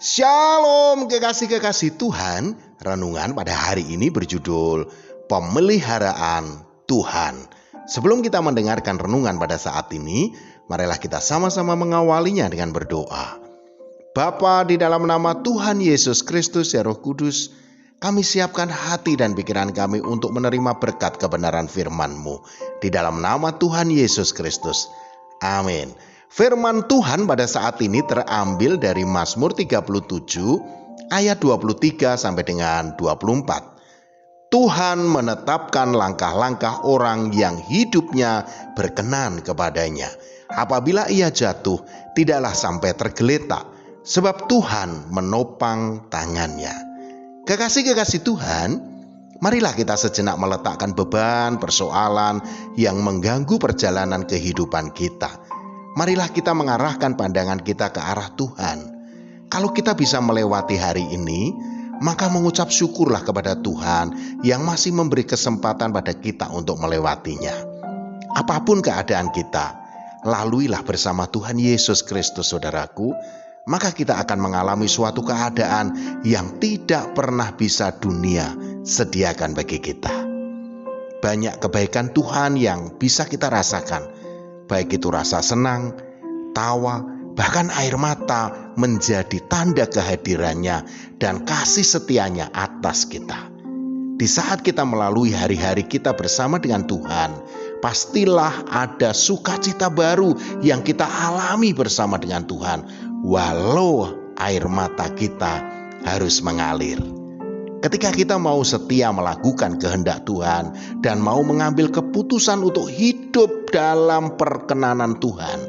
Shalom kekasih-kekasih Tuhan. Renungan pada hari ini berjudul Pemeliharaan Tuhan. Sebelum kita mendengarkan renungan pada saat ini, marilah kita sama-sama mengawalinya dengan berdoa. Bapa, di dalam nama Tuhan Yesus Kristus ya Roh Kudus, kami siapkan hati dan pikiran kami untuk menerima berkat kebenaran firman-Mu. Di dalam nama Tuhan Yesus Kristus. Amin. Firman Tuhan pada saat ini terambil dari Mazmur 37 ayat 23 sampai dengan 24. Tuhan menetapkan langkah-langkah orang yang hidupnya berkenan kepadanya. Apabila ia jatuh, tidaklah sampai tergeletak, sebab Tuhan menopang tangannya. Kekasih-kekasih Tuhan, marilah kita sejenak meletakkan beban persoalan yang mengganggu perjalanan kehidupan kita. Marilah kita mengarahkan pandangan kita ke arah Tuhan. Kalau kita bisa melewati hari ini, maka mengucap syukurlah kepada Tuhan yang masih memberi kesempatan pada kita untuk melewatinya. Apapun keadaan kita, laluilah bersama Tuhan Yesus Kristus, saudaraku. Maka kita akan mengalami suatu keadaan yang tidak pernah bisa dunia sediakan bagi kita. Banyak kebaikan Tuhan yang bisa kita rasakan. Baik itu rasa senang, tawa, bahkan air mata menjadi tanda kehadirannya dan kasih setianya atas kita. Di saat kita melalui hari-hari kita bersama dengan Tuhan, pastilah ada sukacita baru yang kita alami bersama dengan Tuhan, walau air mata kita harus mengalir. Ketika kita mau setia melakukan kehendak Tuhan dan mau mengambil keputusan untuk hidup dalam perkenanan Tuhan,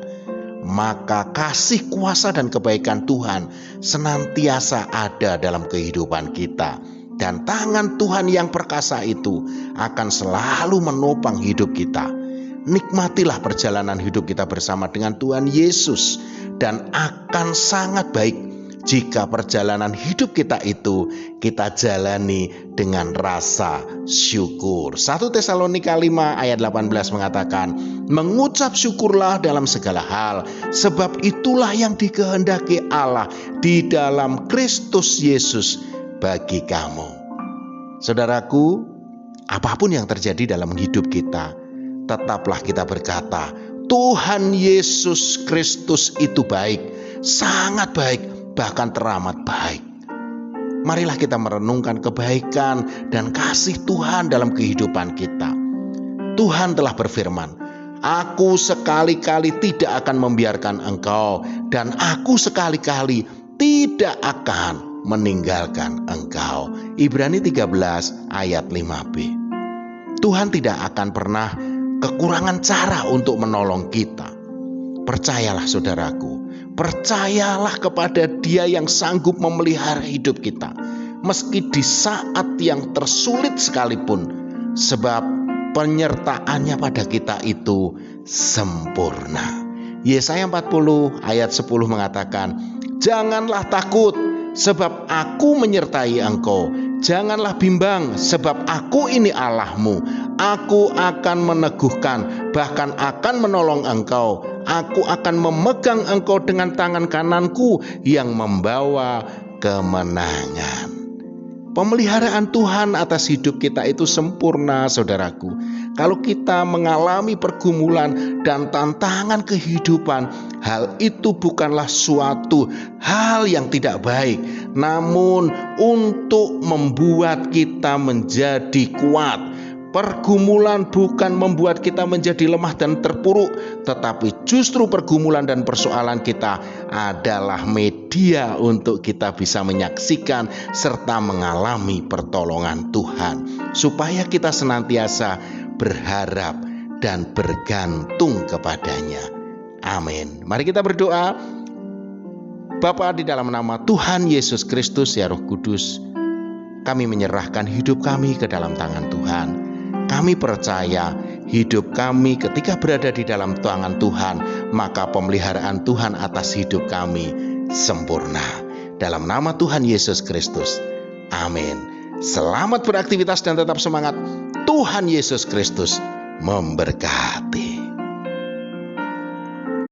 maka kasih kuasa dan kebaikan Tuhan senantiasa ada dalam kehidupan kita. Dan tangan Tuhan yang perkasa itu akan selalu menopang hidup kita. Nikmatilah perjalanan hidup kita bersama dengan Tuhan Yesus, dan akan sangat baik jika perjalanan hidup kita itu kita jalani dengan rasa syukur. 1 Tesalonika 5 ayat 18 mengatakan, mengucap syukurlah dalam segala hal, sebab itulah yang dikehendaki Allah di dalam Kristus Yesus bagi kamu. Saudaraku, apapun yang terjadi dalam hidup kita, tetaplah kita berkata, Tuhan Yesus Kristus itu baik, sangat baik, bahkan teramat baik. Marilah kita merenungkan kebaikan dan kasih Tuhan dalam kehidupan kita. Tuhan telah berfirman, aku sekali-kali tidak akan membiarkan engkau, dan aku sekali-kali tidak akan meninggalkan engkau. Ibrani 13 ayat 5b. Tuhan tidak akan pernah kekurangan cara untuk menolong kita. Percayalah saudaraku, percayalah kepada Dia yang sanggup memelihara hidup kita, meski di saat yang tersulit sekalipun, sebab penyertaannya pada kita itu sempurna. Yesaya 40 ayat 10 mengatakan, janganlah takut, sebab aku menyertai engkau. Janganlah bimbang, sebab aku ini Allahmu. Aku akan meneguhkan, bahkan akan menolong engkau. Aku akan memegang engkau dengan tangan kananku yang membawa kemenangan. Pemeliharaan Tuhan atas hidup kita itu sempurna, saudaraku. Kalau kita mengalami pergumulan dan tantangan kehidupan, hal itu bukanlah suatu hal yang tidak baik, namun untuk membuat kita menjadi kuat. Pergumulan bukan membuat kita menjadi lemah dan terpuruk, tetapi justru pergumulan dan persoalan kita adalah media untuk kita bisa menyaksikan serta mengalami pertolongan Tuhan, supaya kita senantiasa berharap dan bergantung kepadanya. Amin. Mari kita berdoa. Bapa, di dalam nama Tuhan Yesus Kristus ya Roh Kudus, kami menyerahkan hidup kami ke dalam tangan Tuhan. Kami percaya hidup kami ketika berada di dalam tangan Tuhan, maka pemeliharaan Tuhan atas hidup kami sempurna. Dalam nama Tuhan Yesus Kristus. Amin. Selamat beraktivitas dan tetap semangat. Tuhan Yesus Kristus memberkati.